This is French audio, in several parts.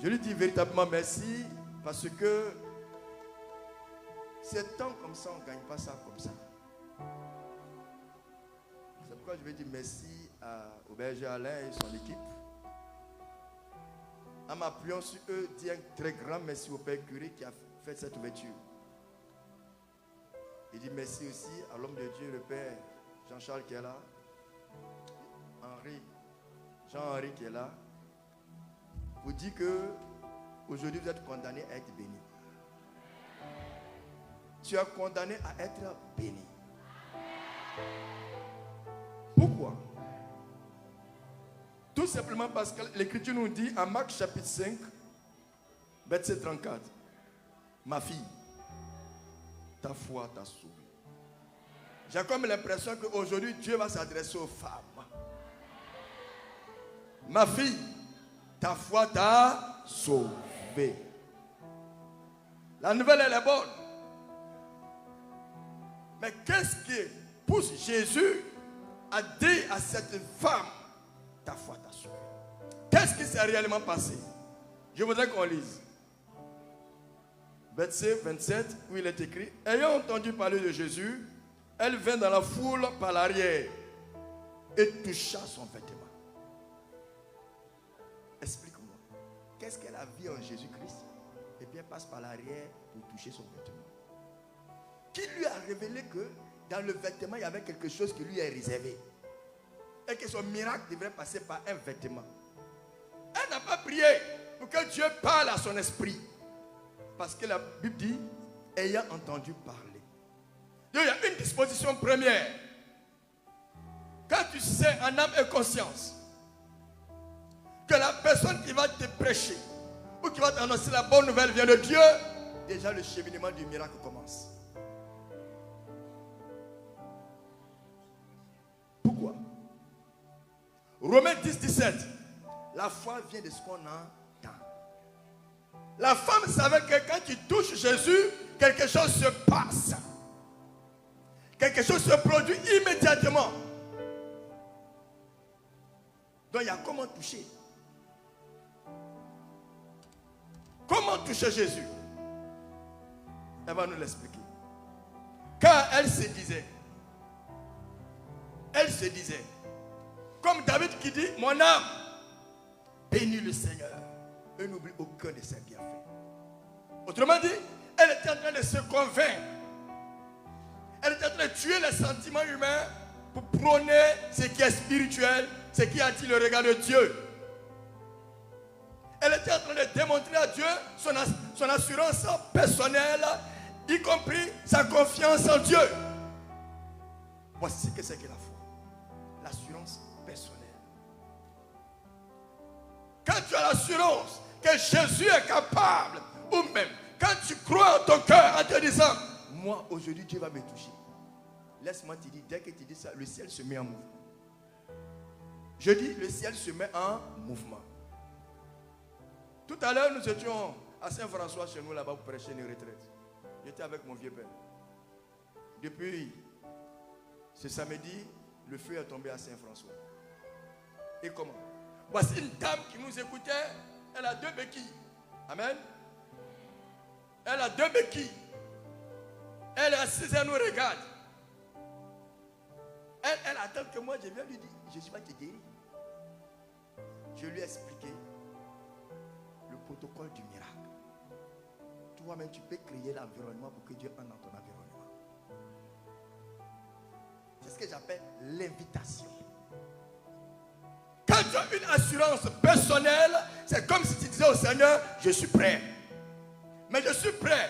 Je lui dis véritablement merci parce que c'est tant comme ça, on ne gagne pas ça comme ça. C'est pourquoi je vais dire merci au berger Alain et son équipe. En m'appuyant sur eux, dire un très grand merci au Père Curé qui a fait cette ouverture. Il dit merci aussi à l'homme de Dieu, le Père Jean-Charles qui est là, Jean-Henri qui est là, pour dire que aujourd'hui vous êtes condamné à être béni. Tu es condamné à être béni. Pourquoi? Tout simplement parce que l'Écriture nous dit en Marc chapitre 5, verset 34, ma fille, ta foi t'a sauvé. J'ai comme l'impression qu'aujourd'hui Dieu va s'adresser aux femmes. Ma fille, ta foi t'a sauvé. La nouvelle elle est bonne. Mais qu'est-ce qui pousse Jésus à dire à cette femme, ta foi t'a sauvé? Qu'est-ce qui s'est réellement passé? Je voudrais qu'on lise. Verset 27, où il est écrit, ayant entendu parler de Jésus, elle vint dans la foule par l'arrière et toucha son vêtement. Explique-moi, qu'est-ce qu'elle a vu en Jésus-Christ? Et puis elle passe par l'arrière pour toucher son vêtement. Qui lui a révélé que dans le vêtement, il y avait quelque chose qui lui est réservé. Et que son miracle devrait passer par un vêtement. Elle n'a pas prié pour que Dieu parle à son esprit. Parce que la Bible dit, ayant entendu parler. Donc, il y a une disposition première. Quand tu sais en âme et conscience que la personne qui va te prêcher ou qui va t'annoncer la bonne nouvelle vient de Dieu, déjà le cheminement du miracle commence. Pourquoi? Romains 10, 17. La foi vient de ce qu'on entend. La femme savait que quand tu touches Jésus, quelque chose se passe. Quelque chose se produit immédiatement. Donc il y a comment toucher. Comment toucher Jésus? Elle va nous l'expliquer. Car elle se disait, comme David qui dit, mon âme bénit le Seigneur et n'oublie aucun de ses bienfaits. Autrement dit, elle était en train de se convaincre. Elle était en train de tuer les sentiments humains pour prôner ce qui est spirituel, ce qui attire le regard de Dieu. Elle était en train de démontrer à Dieu son assurance personnelle, y compris sa confiance en Dieu. Voici ce que c'est que la foi. L'assurance personnelle. Quand tu as l'assurance que Jésus est capable, ou même quand tu crois en ton cœur en te disant, moi aujourd'hui Dieu va me toucher. Laisse-moi te dire, dès que tu dis ça, le ciel se met en mouvement. Je dis, le ciel se met en mouvement. Tout à l'heure, nous étions à Saint-François chez nous là-bas pour prêcher une retraite. J'étais avec mon vieux père. Depuis ce samedi, le feu est tombé à Saint-François. Et comment? Voici une dame qui nous écoutait, elle a 2 béquilles. Amen. Elle a 2 béquilles. Elle est assise, elle nous regarde. Elle attend que moi je viens lui dire, je suis pas te guérir. Je lui ai expliqué le protocole du miracle. Toi-même, tu peux créer l'environnement pour que Dieu entre dans ton environnement. C'est ce que j'appelle l'invitation. Quand tu as une assurance personnelle, c'est comme si tu disais au Seigneur, je suis prêt. Mais je suis prêt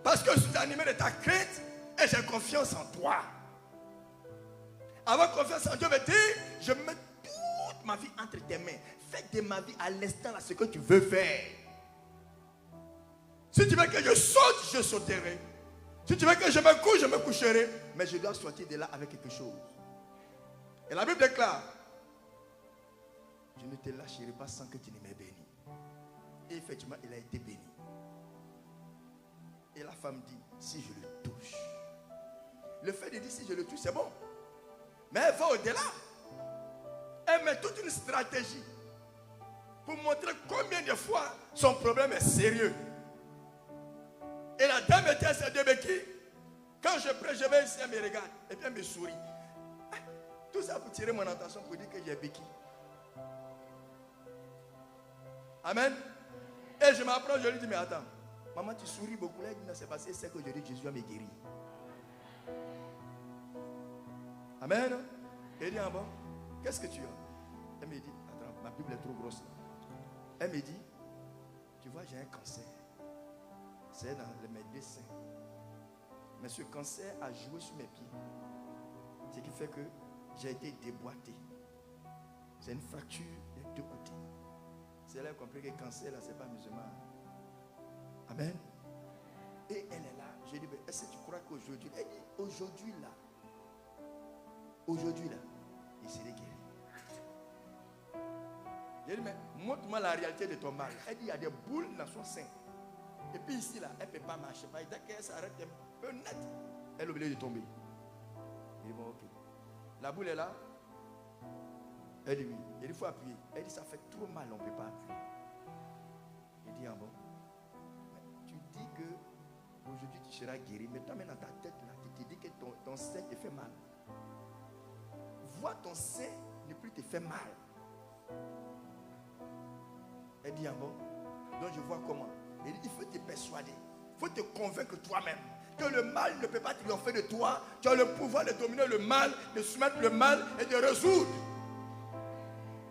parce que je suis animé de ta crainte et j'ai confiance en toi. Avoir confiance en Dieu veut dire, je mets toute ma vie entre tes mains. Fais de ma vie à l'instant là ce que tu veux faire. Si tu veux que je saute, je sauterai. Si tu veux que je me couche, je me coucherai. Mais je dois sortir de là avec quelque chose. Et la Bible déclare, je ne te lâcherai pas sans que tu ne m'aies béni. Et effectivement, il a été béni. Et la femme dit, si je le touche. Le fait de dire si je le touche, c'est bon. Mais elle va au-delà. Elle met toute une stratégie pour pour montrer combien de fois son problème est sérieux. Et la dame était à ses deux béquilles. Quand je prends, je vais ici, elle me regarde et puis elle me sourit. Tout ça pour tirer mon attention pour dire que j'ai béquille. Amen. Et je m'approche, je lui dis, mais attends, maman, tu souris beaucoup. Elle dit, non, c'est parce que c'est qu'aujourd'hui Jésus va me guérir. Amen. Elle dit, ah bon, qu'est-ce que tu as? Elle me dit, attends, ma Bible est trop grosse là. Elle me dit, tu vois, j'ai un cancer. C'est dans mes dessins. Mais ce cancer a joué sur mes pieds. Ce qui fait que j'ai été déboîté. C'est une fracture des deux côtés. C'est là qu'on comprend que le cancer, là, ce n'est pas musulman. Amen. Et elle est là. Je dis, est-ce que tu crois qu'aujourd'hui, elle dit, aujourd'hui là, il serait guéri. Je dis, mais montre-moi la réalité de ton mal. Elle dit, il y a des boules dans son sein. Et puis ici, là, elle ne peut pas marcher. Dès qu'elle s'arrête un peu net, elle est obligée de tomber. Je dis, bon, ok. La boule est là. Elle dit, oui. Il dit, il faut appuyer. Elle dit, ça fait trop mal, on ne peut pas appuyer. Il dit, ah bon. Mais tu dis que aujourd'hui tu seras guéri, mais toi, même dans ta tête, là, tu te dis que ton sein te fait mal. Vois ton sein ne plus te fait mal. Elle dit, ah bon. Donc je vois comment. Il dit, il faut te persuader. Il faut te convaincre toi-même que le mal ne peut pas triompher de toi. Tu as le pouvoir de dominer le mal, de soumettre le mal et de résoudre.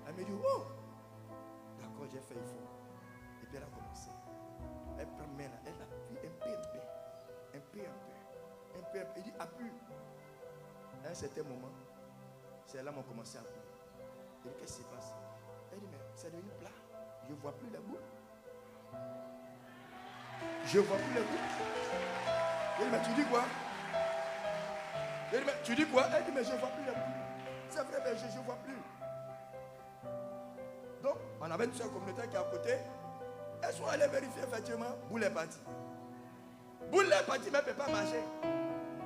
Elle me dit, oh, d'accord, j'ai fait effort. Et puis elle a commencé. Elle prend main là, elle appuie un peu. Il dit, appuie. À un certain moment, c'est là qu'on commencé à appuyer. Il dit, qu'est-ce qui se passe? Elle dit, mais c'est devenu plat. Je ne vois plus la boule. Je ne vois plus la boule. Il dit, mais tu dis quoi? Il dit, mais tu dis quoi? Elle dit, mais je ne vois plus la boule. C'est vrai, mais je ne vois plus. Donc, on avait une soeur communautaire qui est à côté. Elles sont allées vérifier effectivement. Boule est partie. Boule est partie, mais elle ne peut pas marcher.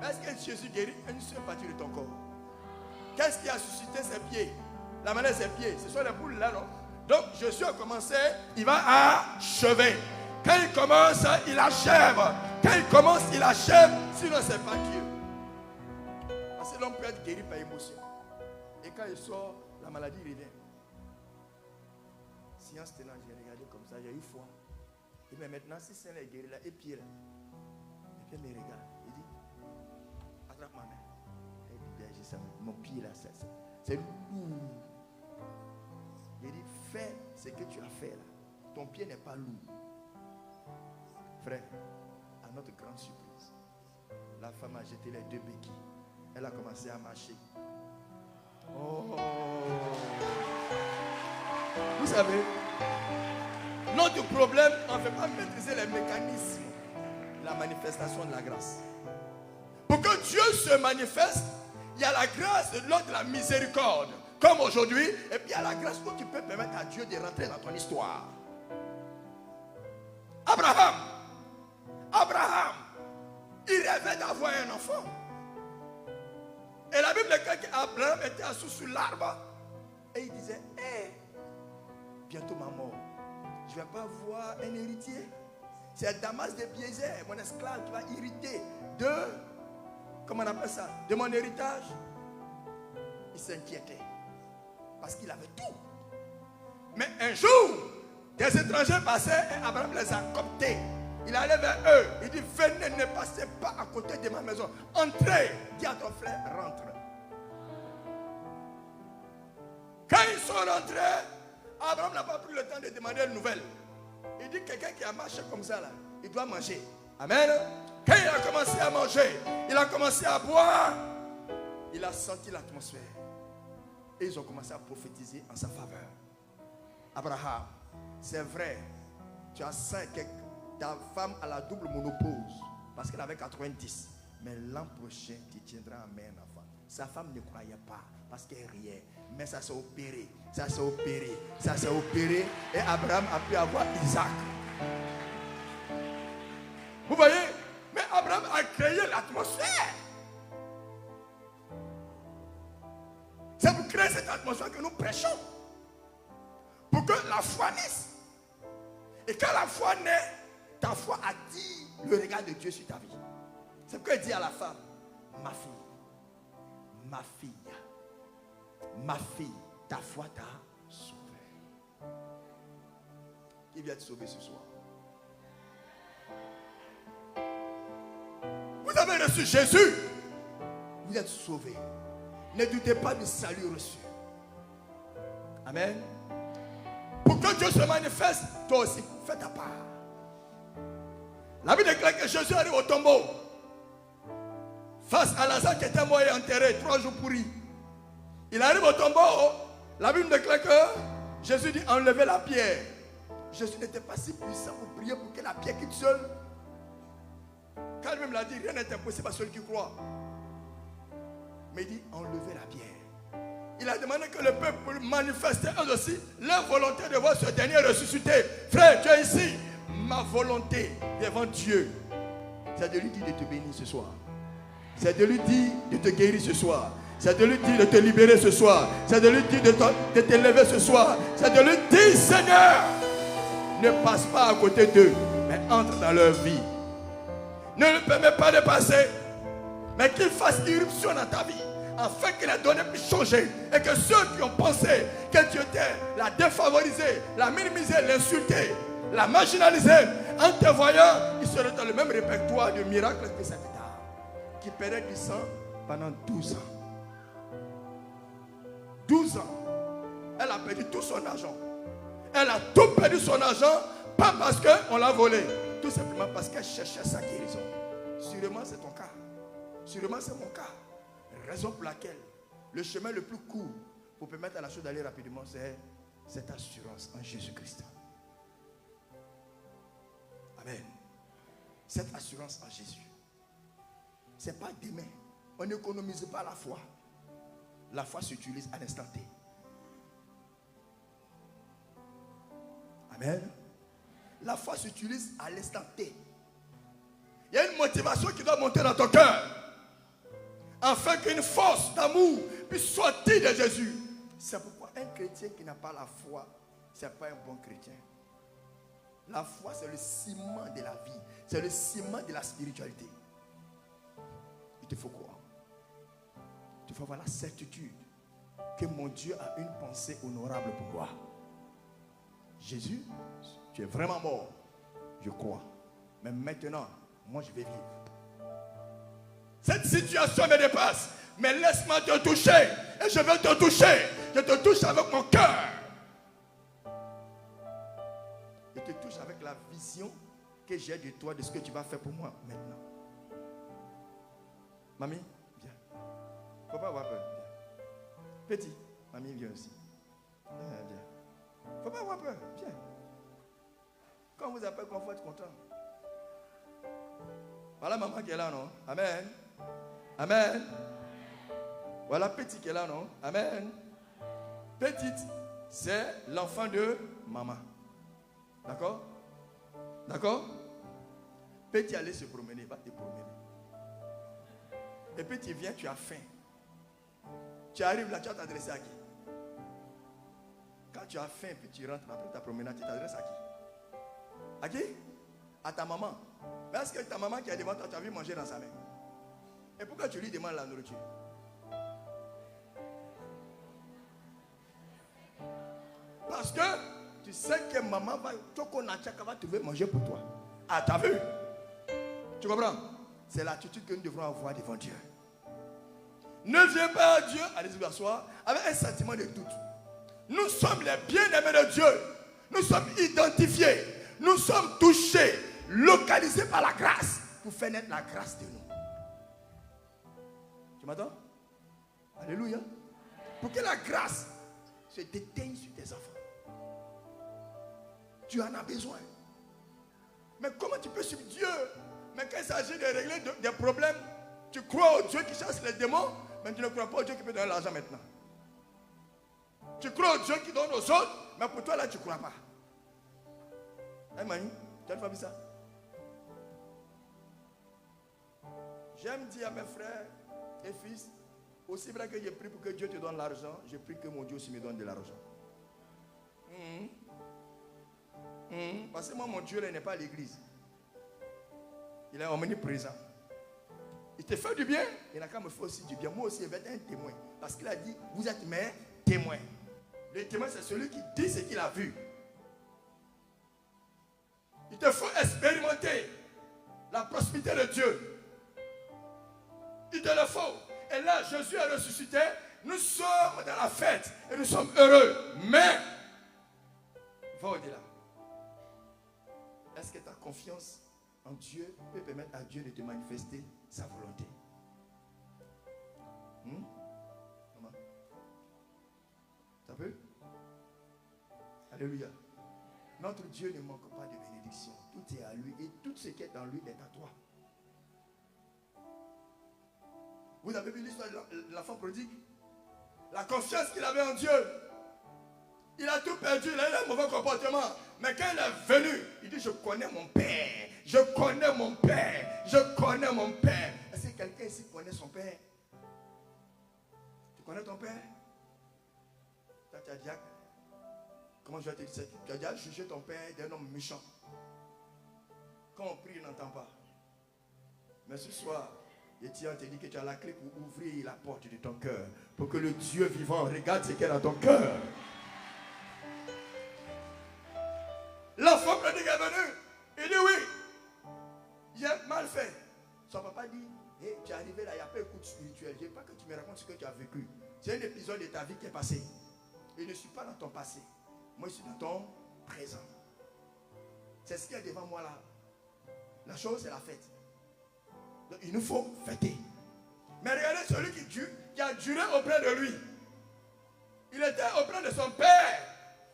Est-ce que Jésus guérit une seule partie de ton corps? Qu'est-ce qui a suscité ses pieds? La manière de ses pieds. Ce sont les boules là, non? Donc, Jésus a commencé, il va achever. Quand il commence, il achève. Quand il commence, il achève. Sinon, ce n'est pas Dieu. Parce que l'homme peut être guéri par émotion. Et quand il sort, la maladie revient. Science tenant, j'ai regardé comme ça, j'ai eu foi. Et bien maintenant, si c'est est guéri là, et pied là. Et puis il me regarde. Il dit, attrape ma main. Et puis j'ai ça, mon pied là, c'est lourd. Il dit, fais ce que tu as fait là. Ton pied n'est pas lourd. Frère, à notre grande surprise, la femme a jeté les deux béquilles. Elle a commencé à marcher. Oh! Vous savez, notre problème, on ne fait pas maîtriser les mécanismes de la manifestation de la grâce. Pour que Dieu se manifeste, il y a la grâce de l'ordre de la miséricorde, comme aujourd'hui, et puis il y a la grâce où tu peux permettre à Dieu de rentrer dans ton histoire. Abraham, il rêvait d'avoir un enfant. Et la Bible dit qu'Abraham était assis sous l'arbre et il disait, hey, bientôt ma mort, je ne vais pas voir un héritier. C'est Damas de Biézer, mon esclave, qui va hériter de, comment on appelle ça, de mon héritage. Il s'inquiétait parce qu'il avait tout. Mais un jour, des étrangers passaient et Abraham les a cooptés. Il allait vers eux. Il dit, venez, ne passez pas à côté de ma maison. Entrez. Dis à ton frère, rentre. Quand ils sont rentrés, Abraham n'a pas pris le temps de demander une nouvelle. Il dit, quelqu'un qui a marché comme ça, là, il doit manger. Amen. Quand il a commencé à manger, il a commencé à boire, il a senti l'atmosphère. Et ils ont commencé à prophétiser en sa faveur. Abraham, c'est vrai, tu as 5, ta femme a la double monopause parce qu'elle avait 90. Mais l'an prochain, tu tiendras en main un enfant. Sa femme ne croyait pas parce qu'elle riait. Mais ça s'est opéré, ça s'est opéré, ça s'est opéré. Et Abraham a pu avoir Isaac. Vous voyez? Mais Abraham a créé l'atmosphère. C'est pour créer cette atmosphère que nous prêchons. Pour que la foi naisse. Et quand la foi naît, ta foi attire le regard de Dieu sur ta vie. C'est pourquoi il dit à la femme, ma fille, ta foi t'a sauvée. Qui vient te sauver ce soir? Vous avez reçu Jésus. Vous êtes sauvés. Ne doutez pas du salut reçu. Amen. Pour que Dieu se manifeste, toi aussi, fais ta part. La Bible déclare que Jésus arrive au tombeau. Face à Lazare qui était mort et enterré, 3 jours pourri. Il arrive au tombeau. La Bible déclare que Jésus dit enlevez la pierre. Jésus n'était pas si puissant pour prier pour que la pierre quitte seule. Quand lui-même l'a dit, rien n'est impossible à celui qui croit. Mais il dit enlevez la pierre. Il a demandé que le peuple manifeste eux aussi leur volonté de voir ce dernier ressuscité. Frère, tu es ici. Ma volonté devant Dieu, c'est de lui dire de te bénir ce soir. C'est de lui dire de te guérir ce soir. C'est de lui dire de te libérer ce soir. C'est de lui dire de t'élever ce soir. C'est de lui dire, Seigneur, ne passe pas à côté d'eux, mais entre dans leur vie. Ne le permets pas de passer, mais qu'il fasse irruption dans ta vie, afin que les données puissent changer. Et que ceux qui ont pensé que tu étais la défavorisée, la minimisée, l'insultée, la marginalisée, en te voyant, ils seraient dans le même répertoire de miracles que cette dame qui perdait du sang pendant 12 ans. 12 ans. Elle a perdu tout son argent. Elle a tout perdu son argent, pas parce qu'on l'a volé, tout simplement parce qu'elle cherchait sa guérison. Sûrement c'est ton cas. Sûrement c'est mon cas. Raison pour laquelle le chemin le plus court pour permettre à la chose d'aller rapidement, c'est cette assurance en Jésus-Christ. Amen. Cette assurance en Jésus. Ce n'est pas demain. On n'économise pas la foi. La foi s'utilise à l'instant T. Amen. La foi s'utilise à l'instant T. Il y a une motivation qui doit monter dans ton cœur, afin qu'une force d'amour puisse sortir de Jésus. C'est pourquoi un chrétien qui n'a pas la foi, ce n'est pas un bon chrétien. La foi, c'est le ciment de la vie. C'est le ciment de la spiritualité. Il te faut croire. Il faut avoir la certitude que mon Dieu a une pensée honorable pour moi. Jésus, tu es vraiment mort. Je crois. Mais maintenant, moi je vais vivre. Cette situation me dépasse. Mais laisse-moi te toucher. Et je vais te toucher. Je te touche avec mon cœur. Je te touche avec la vision que j'ai de toi, de ce que tu vas faire pour moi maintenant. Mamie, viens. Il ne faut pas avoir peur. Viens. Petit, mamie, viens aussi. Viens. Il ne faut pas avoir peur. Viens. Quand on vous appelle, qu'on faut être content. Voilà maman qui est là, non? Amen. Amen. Voilà petit qui est là, non? Amen. Petite, c'est l'enfant de maman. D'accord? D'accord? Petit, aller se promener, va te promener. Et puis tu viens, tu as faim. Tu arrives là, tu vas t'adresser à qui? Quand tu as faim, puis tu rentres après ta promenade, tu t'adresses à qui? À qui? À ta maman. Mais est-ce que ta maman qui est devant toi, tu as vu manger dans sa main? Et pourquoi tu lui demandes la nourriture? Parce que tu sais que maman va trouver manger pour toi. Ah, tu as vu? Tu comprends? C'est l'attitude que nous devrons avoir devant Dieu. Ne viens pas à Dieu, allez vous asseoir, avec un sentiment de doute. Nous sommes les bien-aimés de Dieu. Nous sommes identifiés. Nous sommes touchés, localisés par la grâce pour faire naître la grâce de nous. Tu m'entends? Alléluia. Pour que la grâce se déteigne sur tes enfants. Tu en as besoin. Mais comment tu peux suivre Dieu? Mais quand il s'agit de régler des problèmes, tu crois au Dieu qui chasse les démons, mais tu ne crois pas au Dieu qui peut donner l'argent maintenant. Tu crois au Dieu qui donne aux autres, mais pour toi là tu ne crois pas. Hein, Manu, tu as pas vu ça? J'aime dire à mes frères et fils, aussi vrai que j'ai prié pour que Dieu te donne l'argent, j'ai prié que mon Dieu aussi me donne de l'argent. Parce que moi, mon Dieu, là, n'est pas à l'église. Il est omniprésent. Il te fait du bien, il n'a qu'à me faire aussi du bien. Moi aussi, il va être un témoin. Parce qu'il a dit, vous êtes mes témoins. Le témoin, c'est celui qui dit ce qu'il a vu. Il te faut expérimenter la prospérité de Dieu. Il te le faut. Et là, Jésus est ressuscité. Nous sommes dans la fête et nous sommes heureux. Mais, va au-delà. Est-ce que ta confiance en Dieu peut permettre à Dieu de te manifester sa volonté? Comment? Ça peut? Alléluia. Notre Dieu ne manque pas de bénédiction. Tout est à lui et tout ce qui est en lui est à toi. Vous avez vu l'histoire de l'enfant prodigue? La confiance qu'il avait en Dieu. Il a tout perdu, il a eu un mauvais comportement. Mais quand il est venu, il dit, je connais mon Père. Je connais mon Père. Je connais mon Père. Est-ce que quelqu'un ici connaît son Père? Tu connais ton Père? Toi, tu as dit, comment je vais te dire ça? Tu as déjà jugé ton Père d'un homme méchant. Quand on prie, il n'entend pas. Mais ce soir, Étienne te dit que tu as la clé pour ouvrir la porte de ton cœur. Pour que le Dieu vivant regarde ce qu'il y a dans ton cœur. L'enfant prodigue est venu. Il dit oui. J'ai mal fait. Son papa dit, hey, tu es arrivé là, il n'y a pas d'écoute spirituelle. Je ne veux pas que tu me racontes ce que tu as vécu. C'est un épisode de ta vie qui est passé. Je ne suis pas dans ton passé. Moi, je suis dans ton présent. C'est ce qu'il y a devant moi là. La chose, c'est la fête. Donc, il nous faut fêter. Mais regardez celui qui a duré auprès de lui. Il était auprès de son père.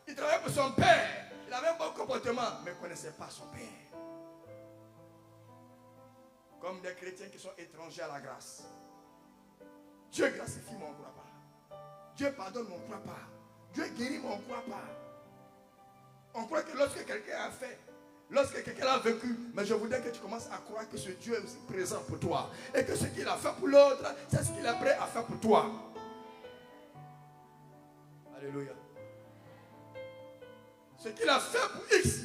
Il travaillait pour son père. Il avait un bon comportement, mais il ne connaissait pas son père. Comme des chrétiens qui sont étrangers à la grâce. Dieu gracifie, mais on ne croit pas. Dieu pardonne, mais on ne croit pas. Dieu guérit, mais on ne croit pas. On croit que lorsque quelqu'un a fait, lorsque quelqu'un a vécu, mais je voudrais que tu commences à croire que ce Dieu est aussi présent pour toi. Et que ce qu'il a fait pour l'autre, c'est ce qu'il est prêt à faire pour toi. Alléluia. Ce qu'il a fait pour X,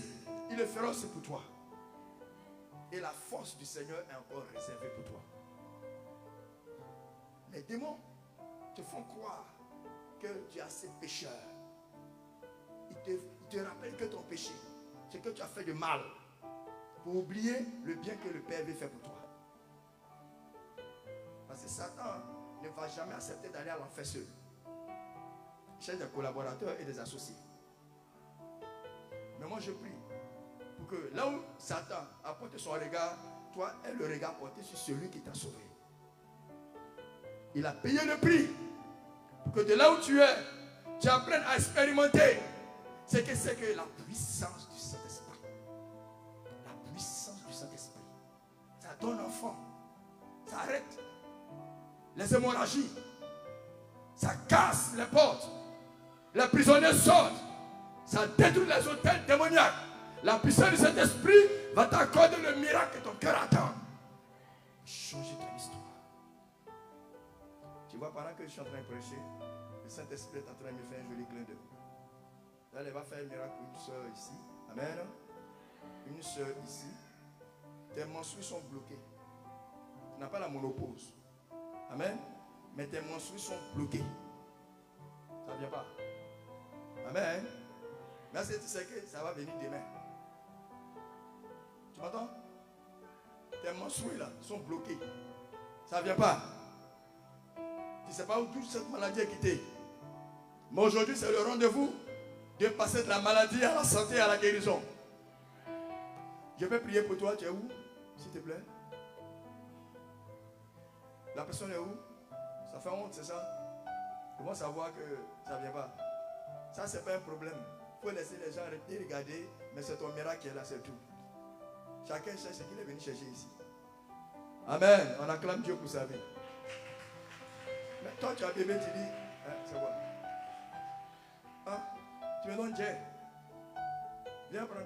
il le fera aussi pour toi. Et la force du Seigneur est encore réservée pour toi. Les démons te font croire que tu es assez pécheur. Ils te rappellent que ton péché, c'est que tu as fait de mal. Pour oublier le bien que le Père veut faire pour toi. Parce que Satan ne va jamais accepter d'aller à l'enfer seul. Il cherche des collaborateurs et des associés. Mais moi je prie pour que là où Satan apporte son regard, toi aie le regard porté sur celui qui t'a sauvé. Il a payé le prix pour que de là où tu es, tu apprennes à expérimenter ce que c'est que la puissance du Saint-Esprit. La puissance du Saint-Esprit. Ça donne enfant. Ça arrête les hémorragies. Ça casse les portes. Les prisonniers sortent. Ça détruit les hôtels démoniaques. La puissance de cet esprit va t'accorder le miracle que ton cœur attend. Changer ton histoire. Tu vois, pendant que je suis en train de prêcher, le Saint-Esprit est en train de me faire un joli clin d'œil. Là, il va faire un miracle pour une soeur ici. Amen. Une soeur ici. Tes menstrues sont bloquées. Tu n'as pas la monopause. Amen. Mais tes menstrues sont bloquées. Ça ne vient pas. Amen. Mais tu sais que ça va venir demain. Tu m'entends? Tes menstrues là sont bloquées. Ça ne vient pas. Tu ne sais pas où toute cette maladie est quittée. Mais aujourd'hui, c'est le rendez-vous de passer de la maladie à la santé, à la guérison. Je vais prier pour toi. Tu es où? S'il te plaît. La personne est où? Ça fait honte, c'est ça? Ils vont savoir que ça ne vient pas. Ça, ce n'est pas un problème. Il faut laisser les gens arrêter de regarder, mais c'est ton miracle qui est là, c'est tout. Chacun cherche ce qu'il est venu chercher ici. Amen. On acclame Dieu pour sa vie. Mais toi, tu as bébé, tu dis, hein, c'est quoi? Hein? Tu me donnes Dieu. Viens prendre.